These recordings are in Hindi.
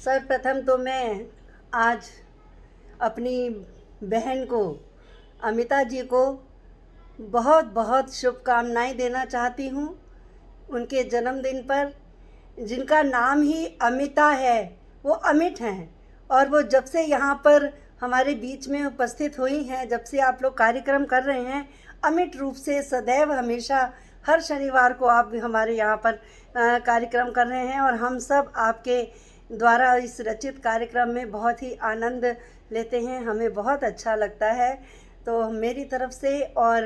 सर्वप्रथम तो मैं आज अपनी बहन को, अमिता जी को बहुत बहुत शुभकामनाएं देना चाहती हूँ उनके जन्मदिन पर। जिनका नाम ही अमिता है वो अमिट हैं, और वो जब से यहाँ पर हमारे बीच में उपस्थित हुई हैं, जब से आप लोग कार्यक्रम कर रहे हैं, अमिट रूप से सदैव हमेशा हर शनिवार को आप हमारे यहाँ पर कार्यक्रम कर रहे हैं, और हम सब आपके द्वारा इस रचित कार्यक्रम में बहुत ही आनंद लेते हैं। हमें बहुत अच्छा लगता है। तो मेरी तरफ से और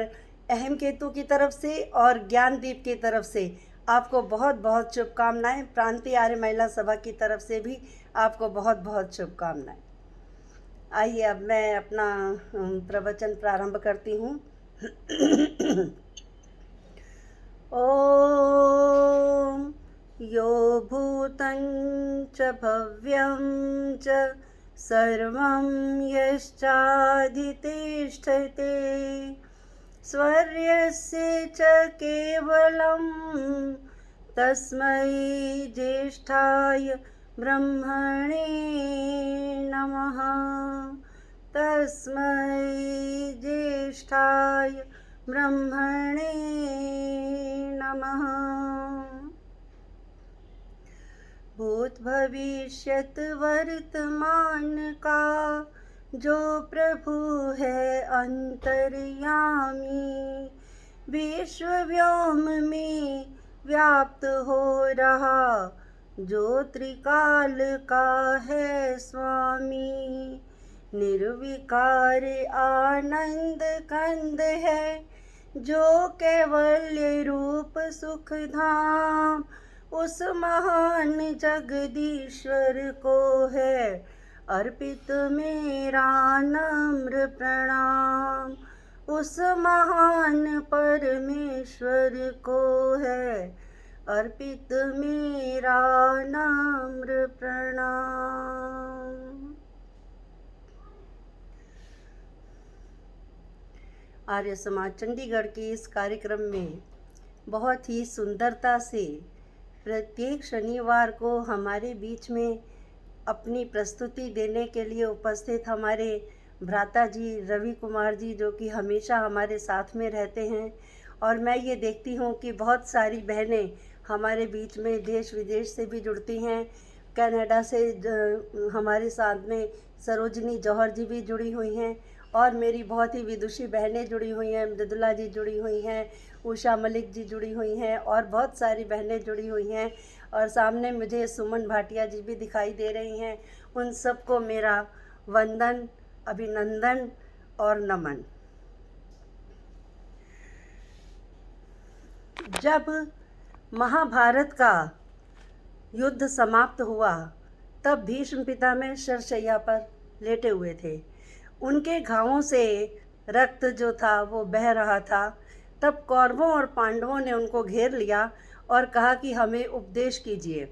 अहम केतु की तरफ से और ज्ञानदीप की तरफ से आपको बहुत बहुत शुभकामनाएं। प्रांतीय आर्य महिला सभा की तरफ से भी आपको बहुत बहुत शुभकामनाएं। आइए अब मैं अपना प्रवचन प्रारंभ करती हूँ। ओम यो भूतं च भव्यं च सर्वं यश्चाधितिष्ठते स्वर्यस्य च केवलं तस्मै ज्येष्ठाय ब्रह्मणे नमः। तस्मै ज्येष्ठाय ब्रह्मणे नमः। भूत भविष्यत वर्तमान का जो प्रभु है अंतर्यामी, विश्व व्योम में व्याप्त हो रहा जो त्रिकाल का है स्वामी। निर्विकार आनंद कंद है जो कैवल्य रूप सुख धाम, उस महान जगदीश्वर को है अर्पित मेरा नम्र प्रणाम। उस महान परमेश्वर को है अर्पित मेरा नम्र प्रणाम। आर्य समाज चंडीगढ़ के इस कार्यक्रम में बहुत ही सुंदरता से प्रत्येक शनिवार को हमारे बीच में अपनी प्रस्तुति देने के लिए उपस्थित हमारे भ्राता जी रवि कुमार जी, जो कि हमेशा हमारे साथ में रहते हैं। और मैं ये देखती हूँ कि बहुत सारी बहनें हमारे बीच में देश विदेश से भी जुड़ती हैं। कनाडा से हमारे साथ में सरोजनी जौहर जी भी जुड़ी हुई हैं, और मेरी बहुत ही विदुषी बहनें जुड़ी हुई हैं। मृदुला जी जुड़ी हुई हैं, उषा मलिक जी जुड़ी हुई हैं, और बहुत सारी बहनें जुड़ी हुई हैं। और सामने मुझे सुमन भाटिया जी भी दिखाई दे रही हैं। उन सबको मेरा वंदन, अभिनंदन और नमन। जब महाभारत का युद्ध समाप्त हुआ तब भीष्म पितामह शरशैया पर लेटे हुए थे। उनके घावों से रक्त जो था वो बह रहा था। तब कौरवों और पांडवों ने उनको घेर लिया और कहा कि हमें उपदेश कीजिए।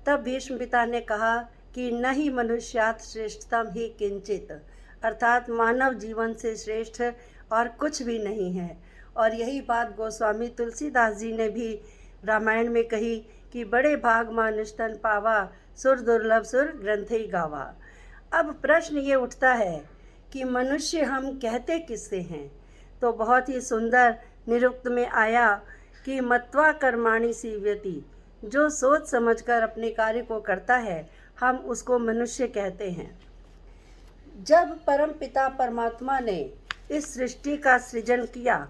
तब भीष्म पिता ने कहा कि न ही मनुष्यात् श्रेष्ठतम ही किंचित, अर्थात मानव जीवन से श्रेष्ठ और कुछ भी नहीं है। और यही बात गोस्वामी तुलसीदास जी ने भी रामायण में कही कि बड़े भाग मानुष तन पावा, सुर दुर्लभ सुर ग्रंथ ही गावा। अब प्रश्न ये उठता है कि मनुष्य हम कहते किससे हैं? तो बहुत ही सुंदर निरुक्त में आया कि मत्वा कर्माणि सीव्यति, जो सोच समझकर अपने कार्य को करता है हम उसको मनुष्य कहते हैं। जब परम पिता परमात्मा ने इस सृष्टि का सृजन किया,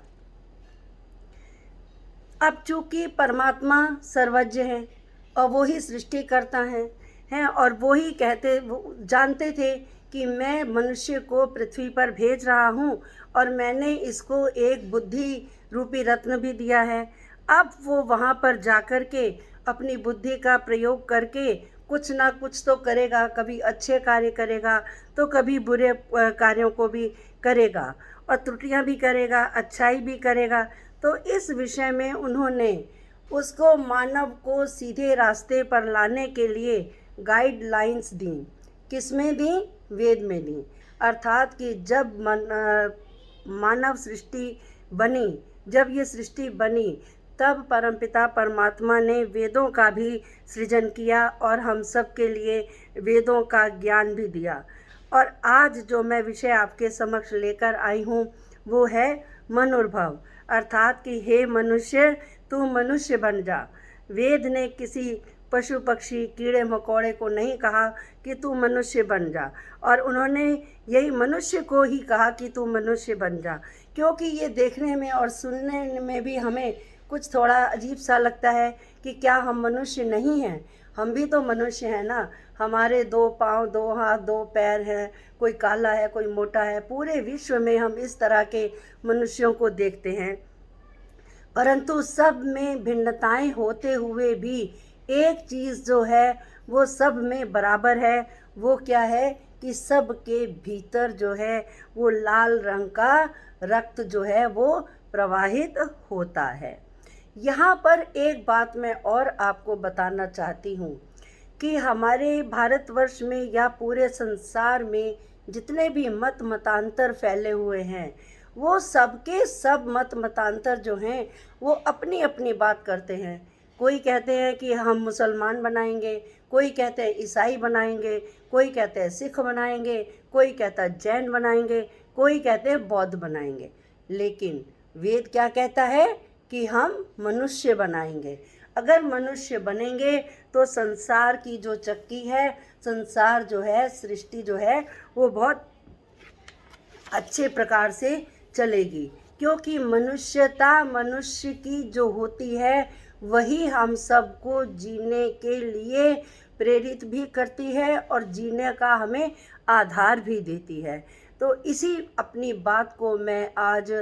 अब चूंकि परमात्मा सर्वज्ञ हैं और वो ही सृष्टि करता हैं और वो ही जानते थे कि मैं मनुष्य को पृथ्वी पर भेज रहा हूँ और मैंने इसको एक बुद्धि रूपी रत्न भी दिया है। अब वो वहाँ पर जाकर के अपनी बुद्धि का प्रयोग करके कुछ ना कुछ तो करेगा, कभी अच्छे कार्य करेगा तो कभी बुरे कार्यों को भी करेगा, और त्रुटियाँ भी करेगा, अच्छाई भी करेगा। तो इस विषय में उन्होंने उसको मानव को सीधे रास्ते पर लाने के लिए गाइडलाइंस दी। किसमें दी? वेद में दी। अर्थात कि जब मानव सृष्टि बनी, जब ये सृष्टि बनी तब परमपिता परमात्मा ने वेदों का भी सृजन किया और हम सब के लिए वेदों का ज्ञान भी दिया। और आज जो मैं विषय आपके समक्ष लेकर आई हूँ वो है मनुर्भव, अर्थात कि हे मनुष्य, तू मनुष्य बन जा। वेद ने किसी पशु पक्षी कीड़े मकोड़े को नहीं कहा कि तू मनुष्य बन जा, और उन्होंने यही मनुष्य को ही कहा कि तू मनुष्य बन जा, क्योंकि ये देखने में और सुनने में भी हमें कुछ थोड़ा अजीब सा लगता है कि क्या हम मनुष्य नहीं हैं। हम भी तो मनुष्य हैं ना, हमारे 2 पाँव, 2 हाथ, 2 पैर हैं, कोई काला है, कोई मोटा है। पूरे विश्व में हम इस तरह के मनुष्यों को देखते हैं, परंतु सब में भिन्नताएं होते हुए भी एक चीज़ जो है वो सब में बराबर है। वो क्या है कि सब के भीतर जो है वो लाल रंग का रक्त जो है वो प्रवाहित होता है। यहाँ पर एक बात मैं और आपको बताना चाहती हूँ कि हमारे भारतवर्ष में या पूरे संसार में जितने भी मत मतांतर फैले हुए हैं, वो सबके सब मत मतांतर जो हैं वो अपनी अपनी बात करते हैं। कोई कहते हैं कि हम मुसलमान बनाएंगे, कोई कहते हैं ईसाई बनाएंगे, कोई कहते हैं सिख बनाएंगे, कोई कहता है जैन बनाएंगे, कोई कहते हैं बौद्ध बनाएंगे। लेकिन वेद क्या कहता है कि हम मनुष्य बनाएंगे। अगर मनुष्य बनेंगे तो संसार की जो चक्की है, संसार जो है, सृष्टि जो है वो बहुत अच्छे प्रकार से चलेगी, क्योंकि मनुष्यता मनुष्य की जो होती है वही हम सबको जीने के लिए प्रेरित भी करती है और जीने का हमें आधार भी देती है। तो इसी अपनी बात को मैं आज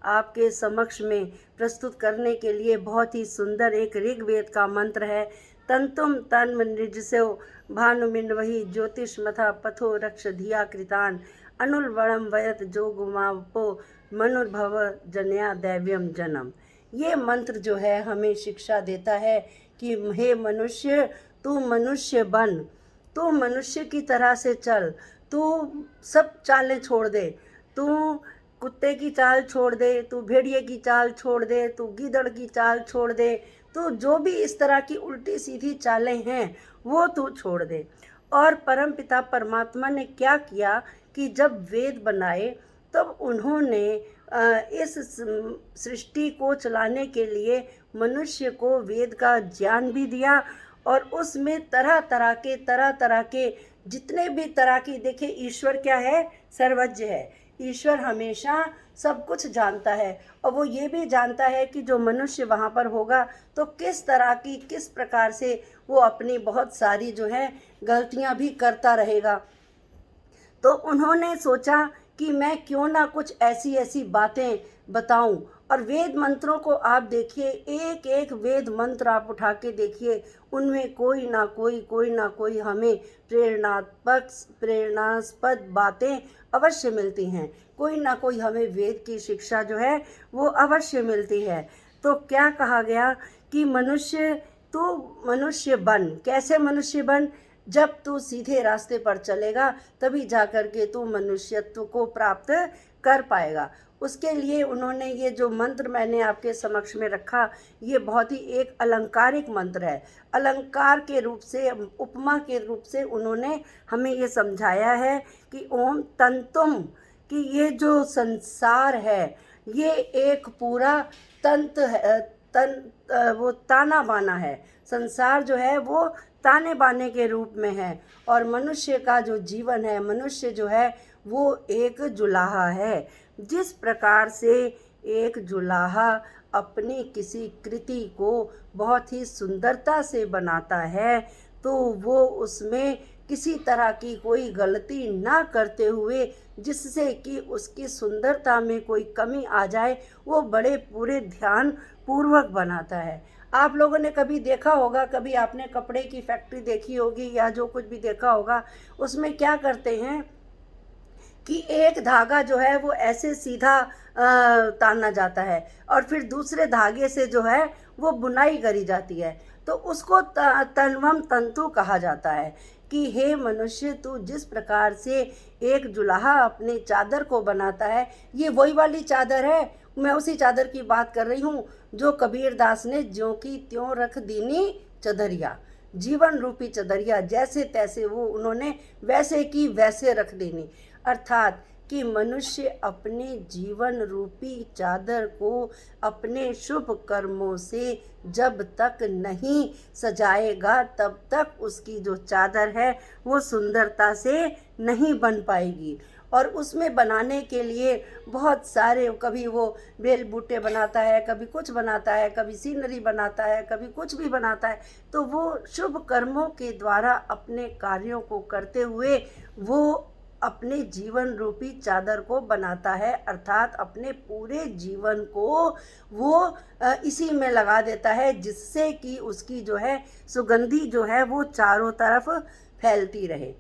आपके समक्ष में प्रस्तुत करने के लिए बहुत ही सुंदर एक ऋग्वेद का मंत्र है। तंतुम तन्म निजसो भानुमिन्वहि ज्योतिष्मथा पथो रक्ष धिया कृतान अनुर्वणम वयत जो गुमापो मनुर्भव जनया दैव्यम जन्म। ये मंत्र जो है हमें शिक्षा देता है कि हे मनुष्य, तू मनुष्य बन, तू मनुष्य की तरह से चल, तू सब चालें छोड़ दे, तू कुत्ते की चाल छोड़ दे, तू भेड़िए की चाल छोड़ दे, तू गीदड़ की चाल छोड़ दे, तू जो भी इस तरह की उल्टी सीधी चालें हैं वो तू छोड़ दे। और परमपिता परमात्मा ने क्या किया कि जब वेद बनाए तब उन्होंने इस सृष्टि को चलाने के लिए मनुष्य को वेद का ज्ञान भी दिया, और उसमें तरह तरह के जितने भी तरह की, देखिए ईश्वर क्या है, सर्वज्ञ है। ईश्वर हमेशा सब कुछ जानता है, और वो ये भी जानता है कि जो मनुष्य वहाँ पर होगा तो किस तरह की, किस प्रकार से वो अपनी बहुत सारी जो है गलतियाँ भी करता रहेगा। तो उन्होंने सोचा कि मैं क्यों ना कुछ ऐसी ऐसी बातें बताऊं। और वेद मंत्रों को आप देखिए, एक एक वेद मंत्र आप उठा के देखिए, उनमें कोई ना कोई हमें प्रेरणास्पद बातें अवश्य मिलती हैं। कोई ना कोई हमें वेद की शिक्षा जो है वो अवश्य मिलती है। तो क्या कहा गया कि मनुष्य, तू मनुष्य बन। कैसे मनुष्य बन? जब तू सीधे रास्ते पर चलेगा तभी जाकर के तू मनुष्यत्व को प्राप्त कर पाएगा। उसके लिए उन्होंने ये जो मंत्र मैंने आपके समक्ष में रखा, ये बहुत ही एक अलंकारिक मंत्र है। अलंकार के रूप से, उपमा के रूप से उन्होंने हमें ये समझाया है कि ओम तंतुम, कि ये जो संसार है ये एक पूरा तंत्र है, वो ताना बाना है। संसार जो है वो ताने बाने के रूप में है, और मनुष्य का जो जीवन है, मनुष्य जो है वो एक जुलाहा है। जिस प्रकार से एक जुलाहा अपनी किसी कृति को बहुत ही सुंदरता से बनाता है, तो वो उसमें किसी तरह की कोई गलती ना करते हुए, जिससे कि उसकी सुंदरता में कोई कमी आ जाए, वो बड़े पूरे ध्यान पूर्वक बनाता है। आप लोगों ने कभी देखा होगा, कभी आपने कपड़े की फैक्ट्री देखी होगी या जो कुछ भी देखा होगा, उसमें क्या करते हैं कि एक धागा जो है वो ऐसे सीधा ताना जाता है, और फिर दूसरे धागे से जो है वो बुनाई करी जाती है। तो उसको तन्वम तंतु कहा जाता है कि हे मनुष्य, तू जिस प्रकार से एक जुलाहा अपनी चादर को बनाता है, ये वही वाली चादर है, मैं उसी चादर की बात कर रही हूँ। जो कबीरदास ने ज्यों की त्यों रख दीनी चदरिया, जीवन रूपी चदरिया जैसे तैसे वो उन्होंने वैसे की वैसे रख देनी। अर्थात कि मनुष्य अपने जीवन रूपी चादर को अपने शुभ कर्मों से जब तक नहीं सजाएगा तब तक उसकी जो चादर है वो सुंदरता से नहीं बन पाएगी। और उसमें बनाने के लिए बहुत सारे, कभी वो बेल बूटे बनाता है, कभी कुछ बनाता है, कभी सीनरी बनाता है, कभी कुछ भी बनाता है। तो वो शुभ कर्मों के द्वारा अपने कार्यों को करते हुए वो अपने जीवन रूपी चादर को बनाता है। अर्थात अपने पूरे जीवन को वो इसी में लगा देता है, जिससे कि उसकी जो है सुगंधी जो है वो चारों तरफ फैलती रहे।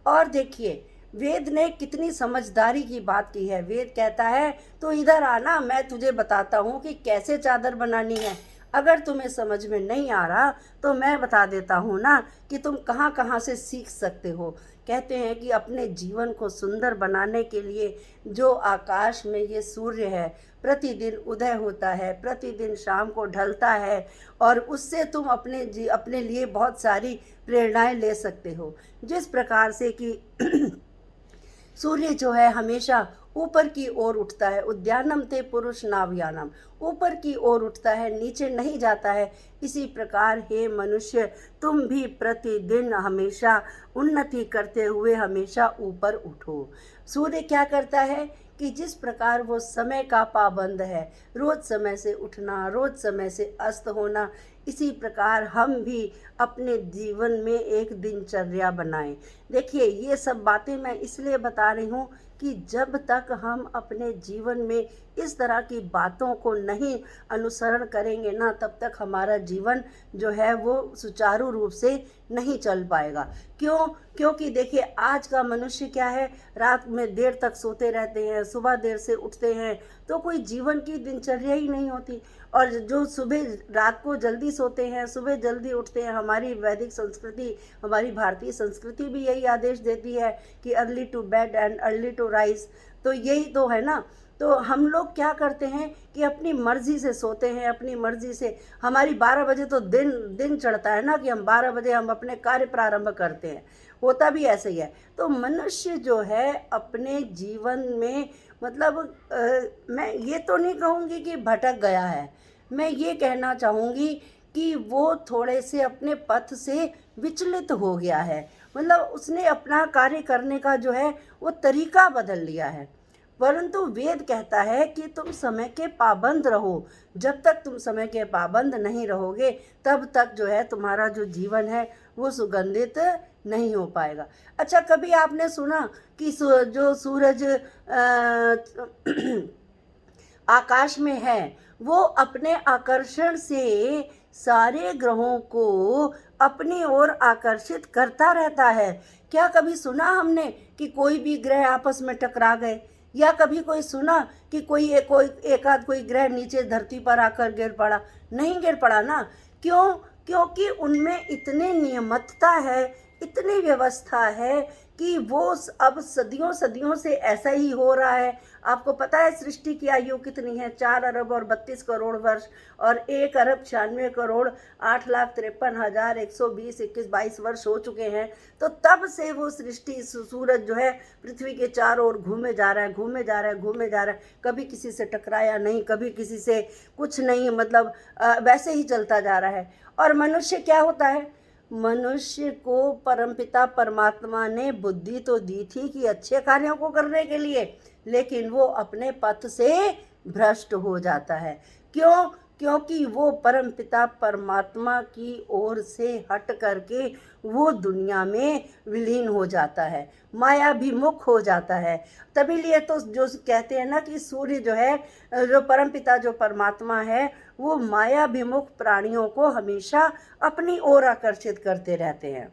और देखिए वेद ने कितनी समझदारी की बात की है। वेद कहता है तो इधर आना, मैं तुझे बताता हूँ कि कैसे चादर बनानी है। अगर तुम्हें समझ में नहीं आ रहा तो मैं बता देता हूँ ना कि तुम कहाँ कहाँ से सीख सकते हो। कहते हैं कि अपने जीवन को सुंदर बनाने के लिए जो आकाश में ये सूर्य है, प्रतिदिन उदय होता है, प्रतिदिन शाम को ढलता है, और उससे तुम अपने लिए बहुत सारी प्रेरणाएं ले सकते हो। जिस प्रकार से कि सूर्य जो है हमेशा ऊपर की ओर उठता है, उद्यानम ते पुरुष नावयानम, ऊपर की ओर उठता है, नीचे नहीं जाता है। इसी प्रकार हे मनुष्य, तुम भी प्रतिदिन हमेशा उन्नति करते हुए हमेशा ऊपर उठो। सूर्य क्या करता है कि जिस प्रकार वो समय का पाबंद है, रोज समय से उठना, रोज समय से अस्त होना, इसी प्रकार हम भी अपने जीवन में एक दिनचर्या बनाएं। देखिए ये सब बातें मैं इसलिए बता रही हूँ कि जब तक हम अपने जीवन में इस तरह की बातों को नहीं अनुसरण करेंगे ना, तब तक हमारा जीवन जो है वो सुचारू रूप से नहीं चल पाएगा। क्यों? क्योंकि देखिए आज का मनुष्य क्या है, रात में देर तक सोते रहते हैं, सुबह देर से उठते हैं, तो कोई जीवन की दिनचर्या ही नहीं होती। और जो सुबह रात को जल्दी सोते हैं, सुबह जल्दी उठते हैं, हमारी वैदिक संस्कृति, हमारी भारतीय संस्कृति भी यही आदेश देती है कि early to bed and early to rise. तो यही तो है ना। तो हम लोग क्या करते हैं कि अपनी मर्जी से सोते हैं, अपनी मर्जी से, हमारी 12 बजे तो दिन चढ़ता है ना कि हम 12 बजे हम अपने कार्य प्रारंभ करते हैं, होता भी ऐसे ही है। तो मनुष्य जो है अपने जीवन में मतलब मैं ये तो नहीं कहूँगी कि भटक गया है, मैं ये कहना चाहूँगी कि वो थोड़े से अपने पथ से विचलित हो गया है। मतलब उसने अपना कार्य करने का जो है वो तरीका बदल लिया है। परंतु वेद कहता है कि तुम समय के पाबंद रहो। जब तक तुम समय के पाबंद नहीं रहोगे तब तक जो है तुम्हारा जो जीवन है वो सुगंधित नहीं हो पाएगा। अच्छा, कभी आपने सुना कि जो सूरज आकाश में है वो अपने आकर्षण से सारे ग्रहों को अपनी ओर आकर्षित करता रहता है? क्या कभी सुना हमने कि कोई भी ग्रह आपस में टकरा गए, या कभी कोई सुना कि कोई एक आध कोई ग्रह नीचे धरती पर आकर गिर पड़ा? नहीं गिर पड़ा ना। क्यों? क्योंकि उनमें इतने नियमितता है, इतनी व्यवस्था है कि वो अब सदियों सदियों से ऐसा ही हो रहा है। आपको पता है सृष्टि की आयु कितनी है? 4 अरब और 32 करोड़ वर्ष, और 1 अरब 96 करोड़ 8,53,120-21-22 वर्ष हो चुके हैं। तो तब से वो सृष्टि, सूरज जो है पृथ्वी के चारों ओर घूमे जा रहा है, घूमे जा रहा है, घूमे जा रहा है। कभी किसी से टकराया नहीं, कभी किसी से कुछ नहीं, मतलब वैसे ही चलता जा रहा है। और मनुष्य क्या होता है? मनुष्य को परमपिता परमात्मा ने बुद्धि तो दी थी कि अच्छे कार्यों को करने के लिए, लेकिन वो अपने पथ से भ्रष्ट हो जाता है। क्यों? क्योंकि वो परमपिता परमात्मा की ओर से हट करके वो दुनिया में विलीन हो जाता है, मायाभिमुख हो जाता है। तभी लिए तो जो कहते हैं ना कि सूर्य जो है, जो परमपिता जो परमात्मा है, वो मायाभिमुख प्राणियों को हमेशा अपनी ओर आकर्षित करते रहते हैं।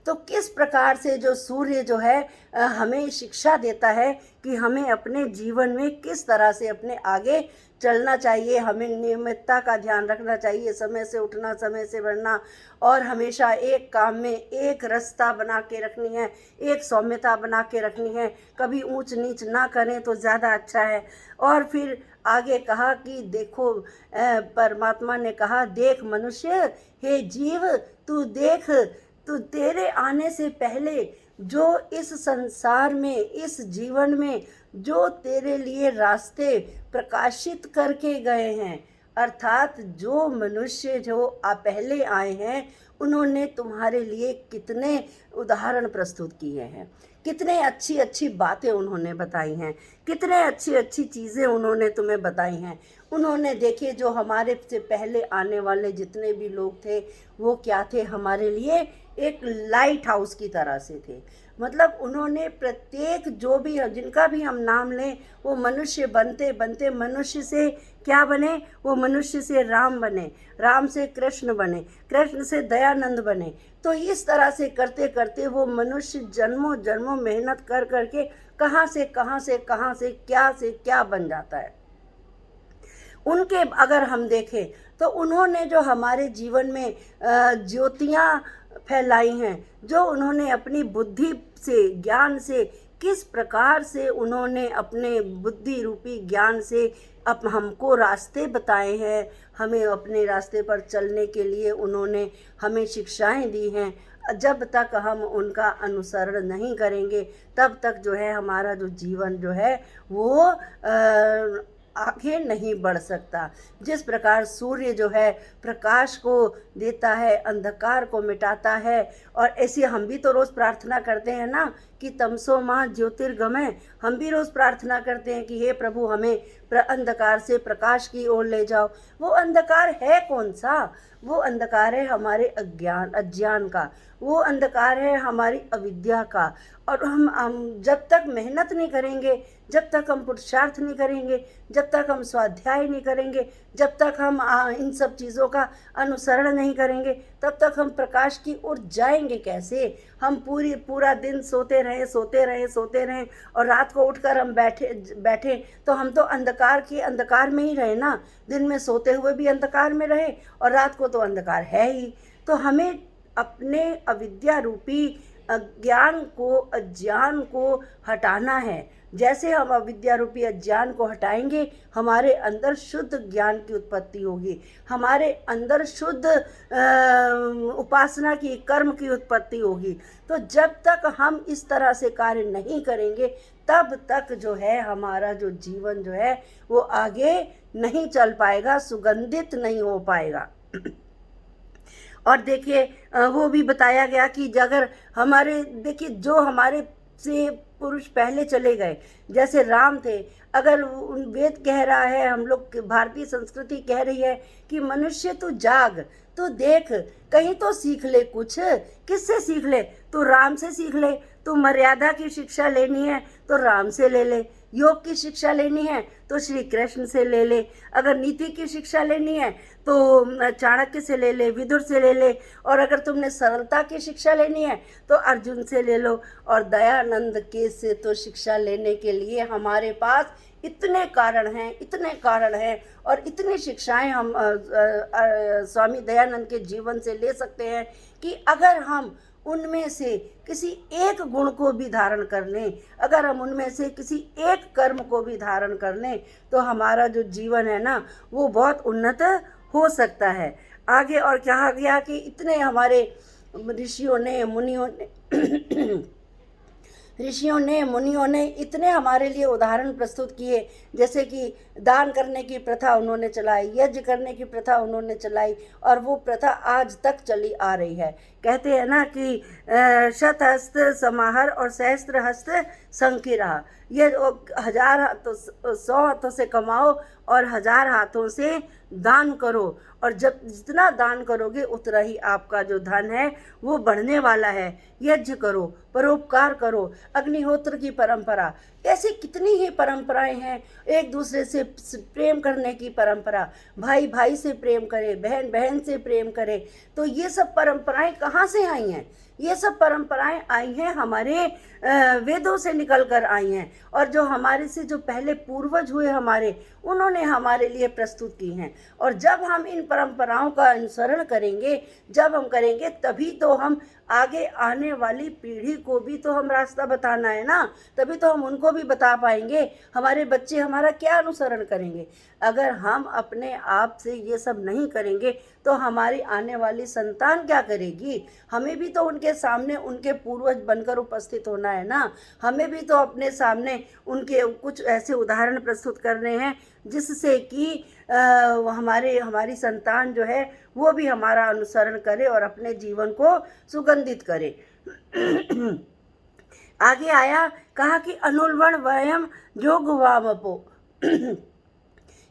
तो किस प्रकार से जो सूर्य जो है हमें शिक्षा देता है कि हमें अपने जीवन में किस तरह से अपने आगे चलना चाहिए, हमें नियमितता का ध्यान रखना चाहिए, समय से उठना, समय से बढ़ना, और हमेशा एक काम में एक रास्ता बना के रखनी है, एक सौम्यता बना के रखनी है, कभी ऊंच नीच ना करें तो ज़्यादा अच्छा है। और फिर आगे कहा कि देखो, परमात्मा ने कहा, देख मनुष्य, हे जीव, तू देख, तू तेरे आने से पहले जो इस संसार में, इस जीवन में जो तेरे लिए रास्ते प्रकाशित करके गए हैं, अर्थात जो मनुष्य जो पहले आए हैं, उन्होंने तुम्हारे लिए कितने उदाहरण प्रस्तुत किए हैं, कितने अच्छी अच्छी बातें उन्होंने बताई हैं, कितने अच्छी अच्छी चीज़ें उन्होंने तुम्हें बताई हैं। उन्होंने देखिए, जो हमारे से पहले आने वाले जितने भी लोग थे, वो क्या थे, हमारे लिए एक लाइट हाउस की तरह से थे। मतलब उन्होंने प्रत्येक जो भी, जिनका भी हम नाम लें, वो मनुष्य बनते बनते मनुष्य से क्या बने, वो मनुष्य से राम बने, राम से कृष्ण बने, कृष्ण से दयानंद बने। तो इस तरह से करते करते वो मनुष्य जन्मों जन्मों मेहनत कर करके कहाँ से कहाँ से क्या बन जाता है। उनके अगर हम देखें तो उन्होंने जो हमारे जीवन में ज्योतियाँ फैलाई हैं, जो उन्होंने अपनी बुद्धि से, ज्ञान से, किस प्रकार से उन्होंने अपने बुद्धि रूपी ज्ञान से हमको रास्ते बताए हैं, हमें अपने रास्ते पर चलने के लिए उन्होंने हमें शिक्षाएं दी हैं। जब तक हम उनका अनुसरण नहीं करेंगे, तब तक जो है हमारा जो जीवन जो है वो आगे नहीं बढ़ सकता। जिस प्रकार सूर्य जो है प्रकाश को देता है, अंधकार को मिटाता है, और ऐसे हम भी तो रोज़ प्रार्थना करते हैं ना कि तमसो माह ज्योतिर्गमय। हम भी रोज़ प्रार्थना करते हैं कि हे प्रभु, हमें अंधकार से प्रकाश की ओर ले जाओ। वो अंधकार है कौन सा? वो अंधकार है हमारे अज्ञान का, वो अंधकार है हमारी अविद्या का। और हम जब तक मेहनत नहीं करेंगे, जब तक हम पुरुषार्थ नहीं करेंगे, जब तक हम स्वाध्याय नहीं करेंगे, जब तक हम इन सब चीज़ों का अनुसरण नहीं करेंगे, तब तक हम प्रकाश की ओर जाएंगे कैसे? हम पूरा दिन सोते रहें और रात को उठकर हम बैठे तो हम तो अंधकार में ही रहे ना। दिन में सोते हुए भी अंधकार में रहे और रात को तो अंधकार है ही। तो हमें अपने अविद्या रूपी अज्ञान को हटाना है। जैसे हम अविद्या रूपी अज्ञान को हटाएंगे, हमारे अंदर शुद्ध ज्ञान की उत्पत्ति होगी, हमारे अंदर शुद्ध उपासना की, कर्म की उत्पत्ति होगी। तो जब तक हम इस तरह से कार्य नहीं करेंगे, तब तक जो है हमारा जो जीवन जो है वो आगे नहीं चल पाएगा, सुगंधित नहीं हो पाएगा। और देखिए, वो भी बताया गया कि अगर हमारे, देखिए, जो हमारे से पुरुष पहले चले गए, जैसे राम थे, अगर वेद कह रहा है, हम लोग भारतीय संस्कृति कह रही है कि मनुष्य तू जाग, तू देख, कहीं तो सीख ले कुछ। किससे सीख ले? तू राम से सीख ले। तू मर्यादा की शिक्षा लेनी है तो राम से ले ले, योग की शिक्षा लेनी है तो श्री कृष्ण से ले ले, अगर नीति की शिक्षा लेनी है तो चाणक्य से ले ले, विदुर से ले ले, और अगर तुमने सरलता की शिक्षा लेनी है तो अर्जुन से ले लो। और दयानंद के से तो शिक्षा लेने के लिए हमारे पास इतने कारण हैं और इतनी शिक्षाएं हम स्वामी दयानंद के जीवन से ले सकते हैं कि अगर हम उनमें से किसी एक गुण को भी धारण कर लें, अगर हम उनमें से किसी एक कर्म को भी धारण कर लें, तो हमारा जो जीवन है ना वो बहुत उन्नत हो सकता है। आगे और कहा गया कि इतने हमारे ऋषियों ने मुनियों ने इतने हमारे लिए उदाहरण प्रस्तुत किए, जैसे कि दान करने की प्रथा उन्होंने चलाई, यज्ञ करने की प्रथा उन्होंने चलाई, और वो प्रथा आज तक चली आ रही है। कहते हैं ना कि शतहस्त समाहर और सहस्त्र हस्त संकिरा। ये 1000 हाथों, 100 हाथों से कमाओ और 1000 हाथों से दान करो, और जब जितना दान करोगे उतना ही आपका जो धन है वो बढ़ने वाला है। यज्ञ करो, परोपकार करो, अग्निहोत्र की परंपरा, ऐसी कितनी ही परंपराएं हैं। एक दूसरे से प्रेम करने की परंपरा, भाई भाई से प्रेम करे, बहन बहन से प्रेम करे। तो ये सब परंपराएं कहाँ से आई हैं? ये सब परंपराएं आई हैं हमारे वेदों से निकल कर आई हैं, और जो हमारे से जो पहले पूर्वज हुए हमारे, उन्होंने हमारे लिए प्रस्तुत की हैं। और जब हम इन परंपराओं का अनुसरण करेंगे, जब हम करेंगे, तभी तो हम आगे आने वाली पीढ़ी को भी तो हम रास्ता बताना है ना, तभी तो हम उनको भी बता पाएंगे। हमारे बच्चे हमारा क्या अनुसरण करेंगे? अगर हम अपने आप से ये सब नहीं करेंगे तो हमारी आने वाली संतान क्या करेगी? हमें भी तो उनके सामने उनके पूर्वज बनकर उपस्थित होना है ना। हमें भी तो अपने सामने उनके कुछ ऐसे उदाहरण प्रस्तुत करने हैं जिससे कि हमारी संतान जो है वो भी हमारा अनुसरण करे और अपने जीवन को सुगंधित करे। आगे आया, कहा कि अनुल्वण वयम जोगवामपो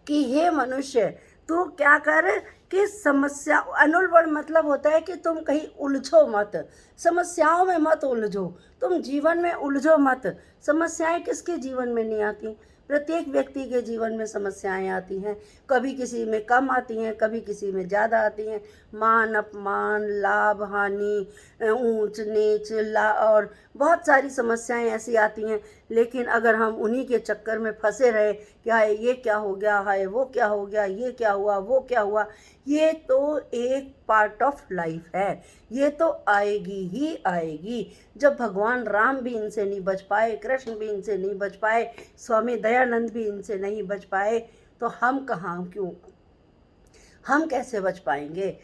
कि हे मनुष्य, तू क्या कर कि समस्या, अनुल्वण मतलब होता है कि तुम कहीं उलझो मत, समस्याओं में मत उलझो, तुम जीवन में उलझो मत। समस्याएं किसके जीवन में नहीं आती? प्रत्येक व्यक्ति के जीवन में समस्याएं आती हैं। कभी किसी में कम आती हैं, कभी किसी में ज़्यादा आती हैं। मान अपमान, लाभ हानि, ऊंच नीच, और बहुत सारी समस्याएं ऐसी आती हैं। लेकिन अगर हम उन्हीं के चक्कर में फंसे रहे कि हाय ये क्या हो गया, हाय वो क्या हो गया, ये क्या हुआ, वो क्या हुआ, ये तो एक पार्ट ऑफ लाइफ है, ये तो आएगी ही आएगी। जब भगवान राम भी इनसे नहीं बच पाए, कृष्ण भी इनसे नहीं बच पाए, स्वामी दयानंद भी इनसे नहीं बच पाए, तो हम कहाँ, क्यों, हम कैसे बच पाएंगे?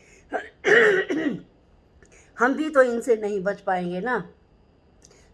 हम भी तो इनसे नहीं बच पाएंगे ना।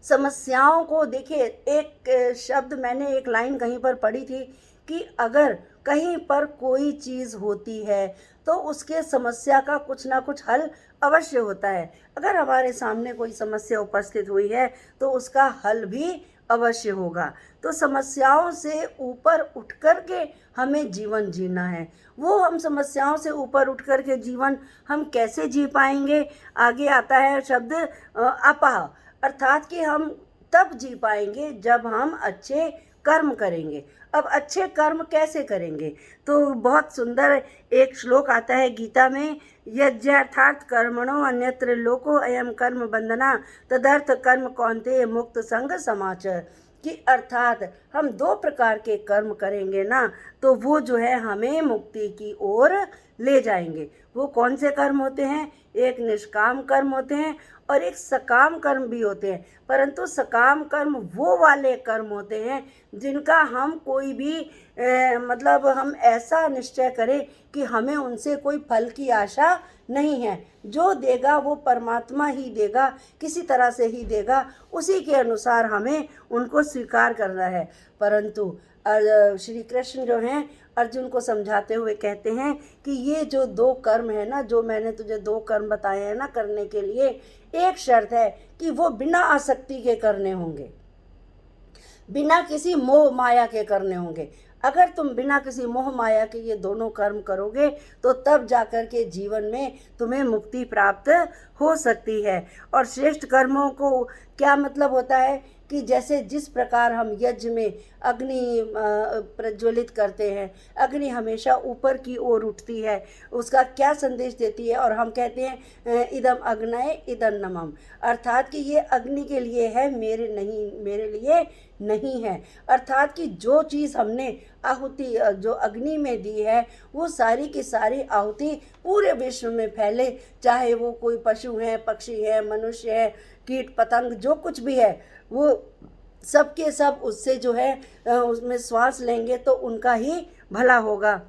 समस्याओं को देखिए, एक शब्द मैंने, एक लाइन कहीं पर पढ़ी थी कि अगर कहीं पर कोई चीज़ होती है तो उसके समस्या का कुछ ना कुछ हल अवश्य होता है। अगर हमारे सामने कोई समस्या उपस्थित हुई है तो उसका हल भी अवश्य होगा। तो समस्याओं से ऊपर उठ कर के हमें जीवन जीना है। वो हम समस्याओं से ऊपर उठ कर के जीवन हम कैसे जी पाएंगे? आगे आता है शब्द अपाह, अर्थात कि हम तब जी पाएंगे जब हम अच्छे कर्म करेंगे। अब अच्छे कर्म कैसे करेंगे? तो बहुत सुंदर एक श्लोक आता है गीता में, यज्ञार्थार्थ कर्मणो अन्यत्र लोको अयम कर्म बंधना तदर्थ कर्म कौन्तेय मुक्त संग समाचर। कि अर्थात हम दो प्रकार के कर्म करेंगे ना, तो वो जो है हमें मुक्ति की ओर ले जाएंगे। वो कौन से कर्म होते हैं? एक निष्काम कर्म होते हैं और एक सकाम कर्म भी होते हैं। परंतु सकाम कर्म वो वाले कर्म होते हैं जिनका हम कोई भी मतलब हम ऐसा निश्चय करें कि हमें उनसे कोई फल की आशा नहीं है। जो देगा वो परमात्मा ही देगा, किसी तरह से ही देगा, उसी के अनुसार हमें उनको स्वीकार करना है। परंतु श्री कृष्ण जो हैं अर्जुन को समझाते हुए कहते हैं कि ये जो दो कर्म है ना, जो मैंने तुझे दो कर्म बताए हैं ना करने के लिए, एक शर्त है कि वो बिना आसक्ति के करने होंगे, बिना किसी मोह माया के करने होंगे। अगर तुम बिना किसी मोह माया के ये दोनों कर्म करोगे तो तब जाकर के जीवन में तुम्हें मुक्ति प्राप्त हो सकती है। और श्रेष्ठ कर्मों को क्या मतलब होता है कि जैसे जिस प्रकार हम यज्ञ में अग्नि प्रज्वलित करते हैं, अग्नि हमेशा ऊपर की ओर उठती है, उसका क्या संदेश देती है? और हम कहते हैं इदम अग्नये इदम नमम, अर्थात कि ये अग्नि के लिए है, मेरे लिए नहीं है। अर्थात कि जो चीज़ हमने आहुति जो अग्नि में दी है वो सारी की सारी आहुति पूरे विश्व में फैले, चाहे वो कोई पशु है, पक्षी है, मनुष्य है, कीट पतंग, जो कुछ भी है, वो सब के सब उससे जो है उसमें श्वास लेंगे तो उनका ही भला होगा।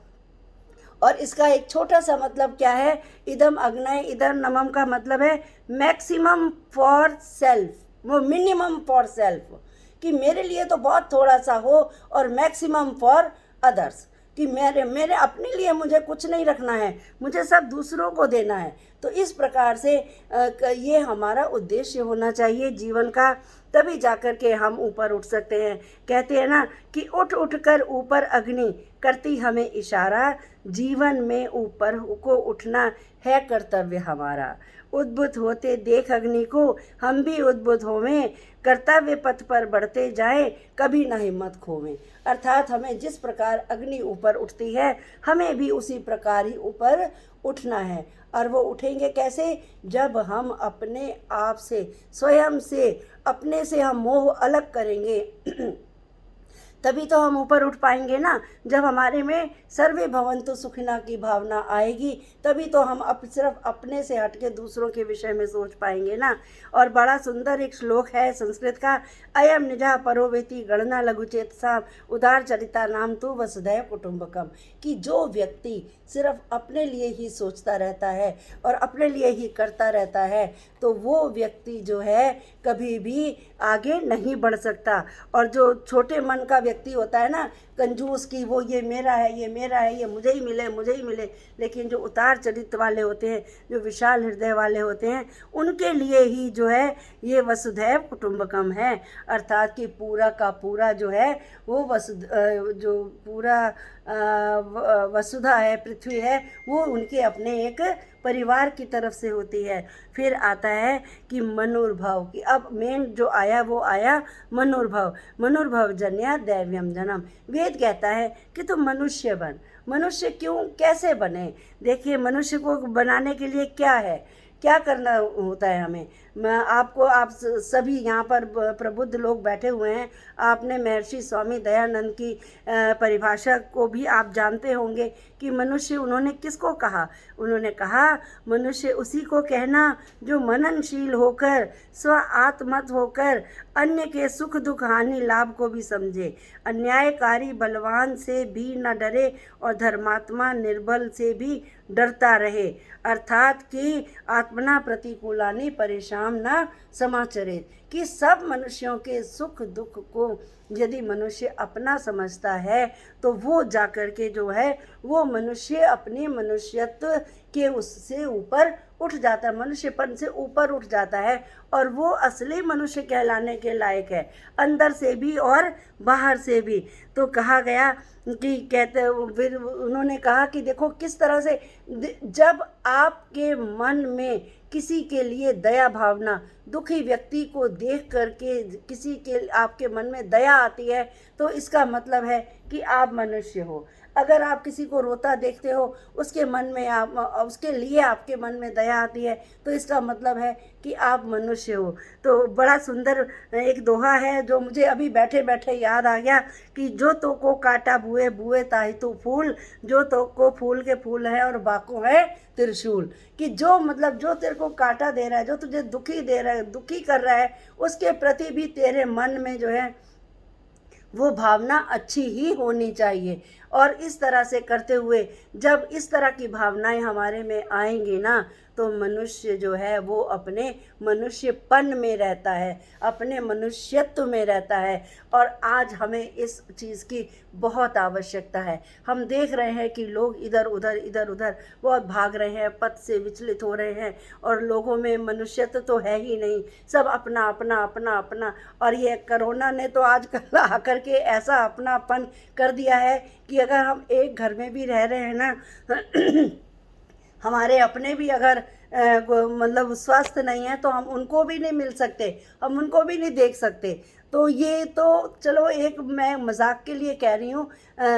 और इसका एक छोटा सा मतलब क्या है? इदम अग्नये इदम नमम का मतलब है मैक्सिमम फॉर सेल्फ, वो मिनिमम फॉर सेल्फ, कि मेरे लिए तो बहुत थोड़ा सा हो, और मैक्सिमम फॉर अदर्स, कि मेरे अपने लिए मुझे कुछ नहीं रखना है, मुझे सब दूसरों को देना है। तो इस प्रकार से ये हमारा उद्देश्य होना चाहिए जीवन का, तभी जाकर के हम ऊपर उठ सकते हैं। कहते हैं ना कि उठ उठ कर ऊपर अग्नि करती हमें इशारा, जीवन में ऊपर को उठना है कर्तव्य हमारा। उद्भुत होते देख अग्नि को हम भी उद्भुत होवें, कर्तव्य पथ पर बढ़ते जाएं, कभी ना हिम्मत खोवें। अर्थात हमें जिस प्रकार अग्नि ऊपर उठती है, हमें भी उसी प्रकार ही ऊपर उठना है। और वो उठेंगे कैसे? जब हम अपने आप से, स्वयं से, अपने से हम मोह अलग करेंगे तभी तो हम ऊपर उठ पाएंगे ना। जब हमारे में सर्वे भवन्तु सुखिनः की भावना आएगी तभी तो हम सिर्फ अपने से हट के दूसरों के विषय में सोच पाएंगे ना। और बड़ा सुंदर एक श्लोक है संस्कृत का, अयम निजः परो वेति गणना लघुचेतसाम उदार चरिता नाम तु वसुधैव कुटुम्बकम। कि जो व्यक्ति सिर्फ अपने लिए ही सोचता रहता है और अपने लिए ही करता रहता है तो वो व्यक्ति जो है कभी भी आगे नहीं बढ़ सकता। और जो छोटे मन का व्यक्ति होता है ना, कंजूस, की वो ये मेरा है, ये मेरा है, ये मुझे ही मिले, मुझे ही मिले। लेकिन जो उतार चरित्र वाले होते हैं, जो विशाल हृदय वाले होते हैं, उनके लिए ही जो है ये वसुधैव कुटुम्बकम है। अर्थात कि पूरा का पूरा जो है वो जो पूरा वसुधा है, पृथ्वी है, वो उनके अपने एक परिवार की तरफ से होती है। फिर आता है कि मनुर्भव, कि अब मेन जो आया वो आया मनुर्भव। मनुर्भव जन्या दैव्यम जन्म। वेद कहता है कि तुम मनुष्य बन। मनुष्य क्यों, कैसे बने? देखिए, मनुष्य को बनाने के लिए क्या है, क्या करना होता है हमें। आप सभी यहाँ पर प्रबुद्ध लोग बैठे हुए हैं, आपने महर्षि स्वामी दयानंद की परिभाषा को भी आप जानते होंगे कि मनुष्य उन्होंने किसको कहा। उन्होंने कहा मनुष्य उसी को कहना जो मननशील होकर, स्व आत्मत होकर, अन्य के सुख दुख हानि लाभ को भी समझे, अन्यायकारी बलवान से भी न डरे और धर्मात्मा निर्बल से भी डरता रहे। अर्थात कि आत्मना प्रतिकूलानि परेशान न समाचरेत। कि सब मनुष्यों के सुख दुख को यदि मनुष्य अपना समझता है तो वो जाकर के जो है वो मनुष्य अपने मनुष्यत्व के उससे ऊपर उठ जाता है, मनुष्यपन से ऊपर उठ जाता है और वो असली मनुष्य कहलाने के लायक है, अंदर से भी और बाहर से भी। तो कहा गया कि फिर उन्होंने कहा कि देखो किस तरह से जब आपके मन में किसी के लिए दया भावना, दुखी व्यक्ति को देख करके किसी के आपके मन में दया आती है तो इसका मतलब है कि आप मनुष्य हो। अगर आप किसी को रोता देखते हो, उसके मन में उसके लिए आपके मन में दया आती है तो इसका मतलब है कि आप मनुष्य हो। तो बड़ा सुंदर एक दोहा है जो मुझे अभी बैठे बैठे याद आ गया कि जो तो को काटा बुए बुए ताहि तो फूल, जो तो को फूल के फूल है और बाको है त्रिशूल। कि जो मतलब जो तेरे को काटा दे रहा है, जो तुझे दुखी दे रहा है, दुखी कर रहा है, उसके प्रति भी तेरे मन में जो है वो भावना अच्छी ही होनी चाहिए। और इस तरह से करते हुए जब इस तरह की भावनाएं हमारे में आएंगी ना तो मनुष्य जो है वो अपने मनुष्यपन में रहता है, अपने मनुष्यत्व में रहता है। और आज हमें इस चीज़ की बहुत आवश्यकता है। हम देख रहे हैं कि लोग इधर उधर बहुत भाग रहे हैं, पथ से विचलित हो रहे हैं और लोगों में मनुष्यत्व तो है ही नहीं, सब अपना अपना अपना अपना। और ये कोरोना ने तो आजकल आकर के ऐसा अपनापन कर दिया है कि अगर हम एक घर में भी रह रहे हैं ना हमारे अपने भी अगर मतलब स्वस्थ नहीं है तो हम उनको भी नहीं मिल सकते, हम उनको भी नहीं देख सकते। तो ये तो चलो एक मैं मजाक के लिए कह रही हूँ,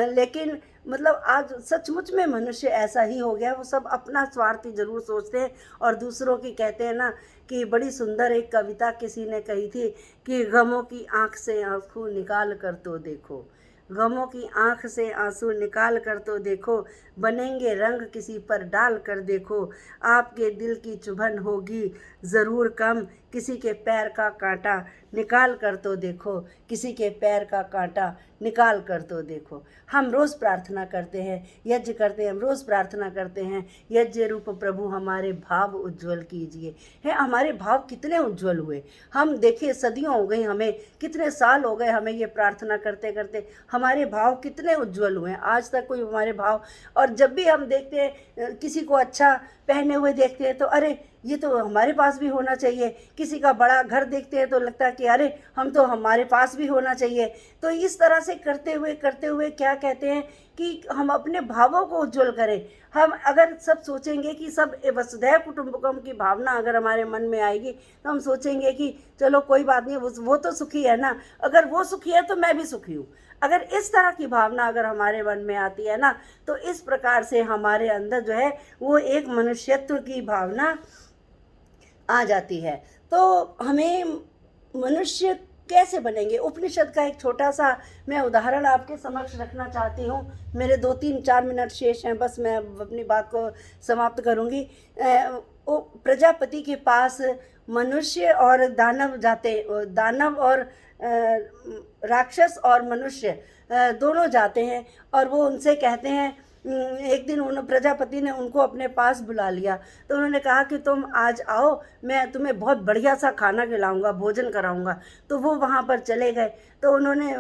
लेकिन मतलब आज सचमुच में मनुष्य ऐसा ही हो गया। वो सब अपना स्वार्थी ज़रूर सोचते हैं और दूसरों की कहते हैं ना कि बड़ी सुंदर एक कविता किसी ने कही थी कि गमों की आँख से आंसू निकाल कर तो देखो, गमों की आँख से आंसू निकाल कर तो देखो, बनेंगे रंग किसी पर डाल कर देखो, आपके दिल की चुभन होगी ज़रूर कम, किसी के पैर का कांटा निकाल कर तो देखो, किसी के पैर का कांटा निकाल कर तो देखो। हम रोज़ प्रार्थना करते हैं, यज्ञ करते हैं, हम रोज़ प्रार्थना करते हैं, यज्ञ रूप प्रभु हमारे भाव उज्ज्वल कीजिए। है हमारे भाव कितने उज्ज्वल हुए। हम देखिए सदियों हो गई, हमें कितने साल हो गए हमें ये प्रार्थना करते करते, हमारे भाव कितने उज्ज्वल हुए हैं। आज तक कोई हमारे भाव, और जब भी हम देखते हैं किसी को अच्छा पहने हुए देखते हैं तो अरे ये तो हमारे पास भी होना चाहिए, किसी का बड़ा घर देखते हैं तो लगता है कि अरे हम तो हमारे पास भी होना चाहिए। तो इस तरह से करते हुए क्या कहते हैं कि हम अपने भावों को उज्ज्वल करें, हम अगर सब सोचेंगे कि सब वसुधैव कुटुंबकम की भावना अगर हमारे मन में आएगी तो हम सोचेंगे कि चलो कोई बात नहीं, वो तो सुखी है ना, अगर वो सुखी है तो मैं भी सुखी हूँ। अगर इस तरह की भावना अगर हमारे मन में आती है ना, तो इस प्रकार से हमारे अंदर जो है वो एक मनुष्यत्व की भावना आ जाती है। तो हमें मनुष्य कैसे बनेंगे, उपनिषद का एक छोटा सा मैं उदाहरण आपके समक्ष रखना चाहती हूँ। मेरे 2-3-4 मिनट शेष हैं, बस मैं अपनी बात को समाप्त करूँगी। वो प्रजापति के पास मनुष्य और दानव जाते, दानव और राक्षस और मनुष्य दोनों जाते हैं और वो उनसे कहते हैं, एक दिन उन प्रजापति ने उनको अपने पास बुला लिया। तो उन्होंने कहा कि तुम आज आओ, मैं तुम्हें बहुत बढ़िया सा खाना खिलाऊंगा, भोजन कराऊंगा। तो वो वहाँ पर चले गए। तो उन्होंने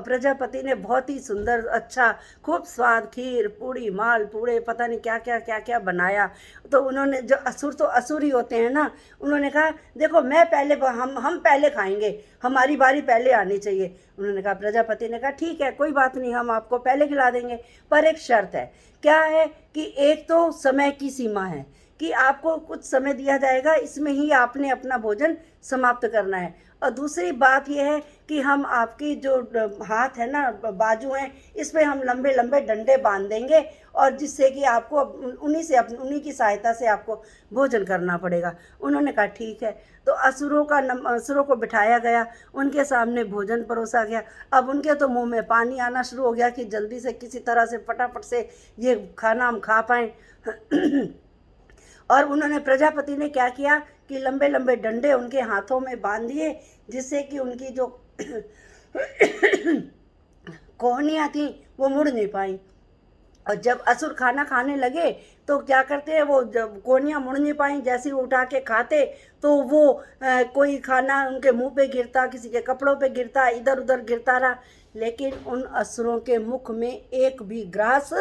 प्रजापति ने बहुत ही सुंदर, अच्छा, खूब स्वाद, खीर, पूड़ी, माल पूड़े, पता नहीं क्या क्या क्या क्या बनाया। तो उन्होंने, जो असुर तो असुर ही होते हैं ना, उन्होंने कहा देखो मैं पहले, हम पहले खाएंगे, हमारी बारी पहले आनी चाहिए। उन्होंने कहा, प्रजापति ने कहा ठीक है, कोई बात नहीं, हम आपको पहले खिला देंगे, पर एक शर्त है। क्या है कि एक तो समय की सीमा है कि आपको कुछ समय दिया जाएगा, इसमें ही आपने अपना भोजन समाप्त करना है। और दूसरी बात यह है कि हम आपकी जो हाथ है ना, बाजू हैं, इस पर हम लंबे लंबे डंडे बांध देंगे और जिससे कि आपको उन्हीं की सहायता से आपको भोजन करना पड़ेगा। उन्होंने कहा ठीक है। तो असुरों को बिठाया गया, उनके सामने भोजन परोसा गया। अब उनके तो मुंह में पानी आना शुरू हो गया कि जल्दी से किसी तरह से फटाफट से ये खाना हम खा पाएँ। और उन्होंने, प्रजापति ने क्या किया कि लंबे लंबे डंडे उनके हाथों में बांध दिए, जिससे कि उनकी जो कोहनियाँ थीं वो मुड़ नहीं पाई। और जब असुर खाना खाने लगे तो क्या करते हैं, वो जब कोहनियाँ मुड़ नहीं पाई, जैसे वो उठा के खाते तो वो कोई खाना उनके मुंह पे गिरता, किसी के कपड़ों पे गिरता, इधर उधर गिरता रहा। लेकिन उन असुरों के मुख में एक भी ग्रास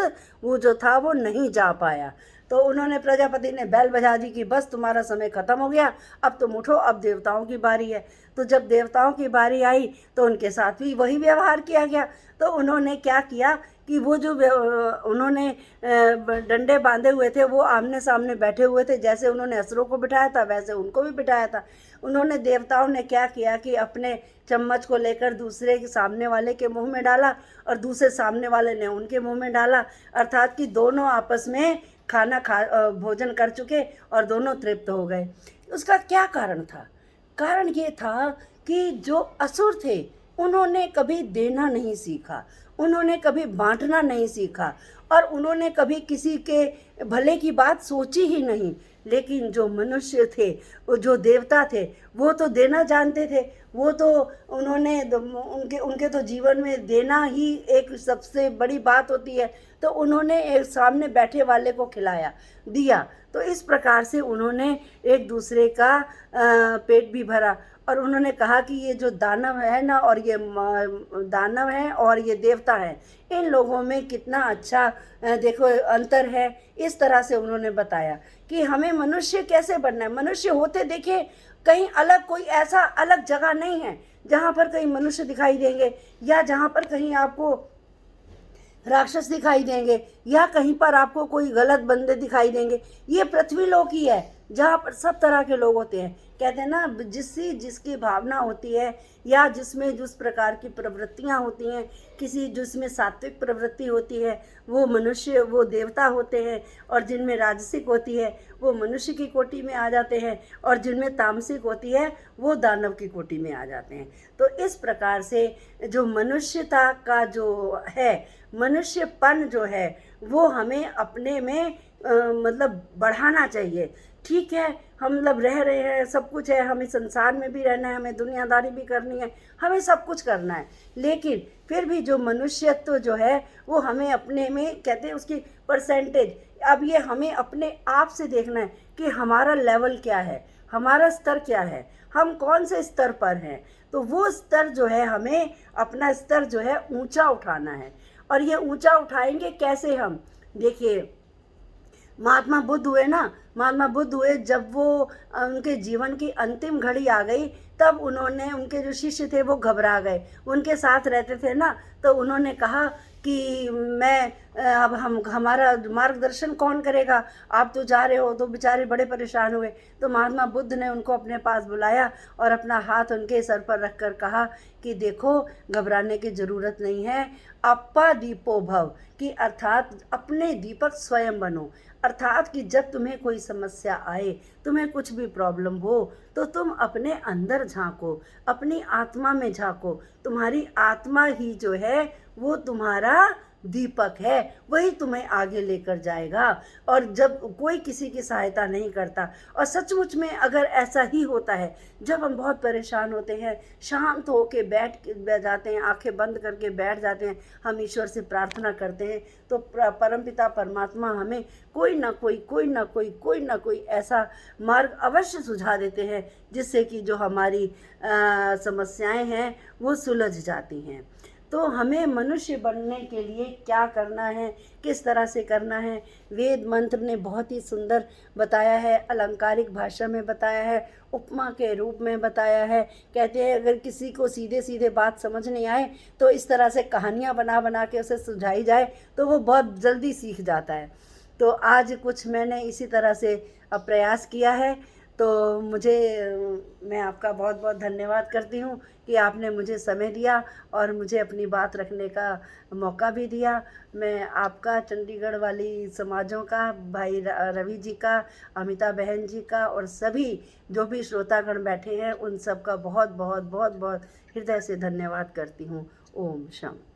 वो जो था वो नहीं जा पाया। तो उन्होंने, प्रजापति ने बैल बजा दी कि बस तुम्हारा समय खत्म हो गया, अब तुम उठो, अब देवताओं की बारी है। तो जब देवताओं की बारी आई तो उनके साथ भी वही व्यवहार किया गया। तो उन्होंने क्या किया कि वो जो उन्होंने डंडे बांधे हुए थे वो आमने सामने बैठे हुए थे, जैसे उन्होंने असुरों को बिठाया था वैसे उनको भी बिठाया था। उन्होंने, देवताओं ने क्या किया कि अपने चम्मच को लेकर दूसरे के सामने वाले के मुंह में डाला और दूसरे सामने वाले ने उनके मुंह में डाला, अर्थात कि दोनों आपस में भोजन कर चुके और दोनों तृप्त हो गए। उसका क्या कारण था? कारण ये था कि जो असुर थे उन्होंने कभी देना नहीं सीखा, उन्होंने कभी बांटना नहीं सीखा और उन्होंने कभी किसी के भले की बात सोची ही नहीं। लेकिन जो मनुष्य थे, वो जो देवता थे, वो तो देना जानते थे। वो तो उन्होंने, उनके तो जीवन में देना ही एक सबसे बड़ी बात होती है। तो उन्होंने एक सामने बैठे वाले को खिलाया, दिया। तो इस प्रकार से उन्होंने एक दूसरे का पेट भी भरा। और उन्होंने कहा कि ये जो दानव है ना, और ये दानव हैं और ये देवता हैं, इन लोगों में कितना अच्छा देखो अंतर है। इस तरह से उन्होंने बताया कि हमें मनुष्य कैसे बनना है। मनुष्य होते देखे कहीं अलग, कोई ऐसा अलग जगह नहीं है जहाँ पर कहीं मनुष्य दिखाई देंगे या जहाँ पर कहीं आपको राक्षस दिखाई देंगे या कहीं पर आपको कोई गलत बंदे दिखाई देंगे। ये पृथ्वी लोक ही है जहाँ पर सब तरह के लोग होते हैं। कहते हैं ना, जिसकी भावना होती है या जिसमें जिस प्रकार की प्रवृत्तियाँ होती हैं, जिसमें सात्विक प्रवृत्ति होती है वो मनुष्य, वो देवता होते हैं, और जिनमें राजसिक होती है वो मनुष्य की कोटि में आ जाते हैं, और जिनमें तामसिक होती है वो दानव की कोटि में आ जाते हैं। तो इस प्रकार से जो मनुष्यता का जो है, मनुष्यपन जो है, वो हमें अपने में मतलब बढ़ाना चाहिए। ठीक है, हम मतलब रह रहे हैं, सब कुछ है, हमें संसार में भी रहना है, हमें दुनियादारी भी करनी है, हमें सब कुछ करना है, लेकिन फिर भी जो मनुष्यत्व जो है वो हमें अपने में, कहते हैं उसकी परसेंटेज, अब ये हमें अपने आप से देखना है कि हमारा लेवल क्या है, हमारा स्तर क्या है, हम कौन से स्तर पर हैं। तो वो स्तर जो है, हमें अपना स्तर जो है ऊंचा उठाना है। और ये ऊंचा उठाएंगे कैसे हम? देखिए, महात्मा बुद्ध हुए ना, महात्मा बुद्ध हुए जब वो उनके जीवन की अंतिम घड़ी आ गई, तब उन्होंने, उनके जो शिष्य थे वो घबरा गए, उनके साथ रहते थे ना, तो उन्होंने कहा कि मैं अब हम हमारा मार्गदर्शन कौन करेगा, आप तो जा रहे हो। तो बेचारे बड़े परेशान हुए। तो महात्मा बुद्ध ने उनको अपने पास बुलाया और अपना हाथ उनके सर पर रख कर कहा कि देखो, घबराने की ज़रूरत नहीं है, अप्पा दीपो भव, कि अर्थात अपने दीपक स्वयं बनो। अर्थात कि जब तुम्हें कोई समस्या आए, तुम्हें कुछ भी प्रॉब्लम हो, तो तुम अपने अंदर झांको, अपनी आत्मा में झांको। तुम्हारी आत्मा ही जो है वो तुम्हारा दीपक है, वही तुम्हें आगे लेकर जाएगा। और जब कोई किसी की सहायता नहीं करता, और सचमुच में अगर ऐसा ही होता है, जब हम बहुत परेशान होते हैं, शांत होके बैठ जाते हैं, आंखें बंद करके बैठ जाते हैं, हम ईश्वर से प्रार्थना करते हैं, तो परमपिता परमात्मा हमें कोई ना कोई ऐसा मार्ग अवश्य सुझा देते हैं, जिससे कि जो हमारी समस्याएं हैं वो सुलझ जाती हैं। तो हमें मनुष्य बनने के लिए क्या करना है, किस तरह से करना है, वेद मंत्र ने बहुत ही सुंदर बताया है, अलंकारिक भाषा में बताया है, उपमा के रूप में बताया है। कहते हैं अगर किसी को सीधे सीधे बात समझ नहीं आए, तो इस तरह से कहानियाँ बना बना के उसे सुझाई जाए, तो वो बहुत जल्दी सीख जाता है। तो आज कुछ मैंने इसी तरह से प्रयास किया है। तो मैं आपका बहुत बहुत धन्यवाद करती हूँ कि आपने मुझे समय दिया और मुझे अपनी बात रखने का मौका भी दिया। मैं आपका, चंडीगढ़ वाली समाजों का, भाई रवि जी का, अमिता बहन जी का, और सभी जो भी श्रोतागण बैठे हैं, उन सब का बहुत बहुत बहुत बहुत हृदय से धन्यवाद करती हूँ। ओम शांति।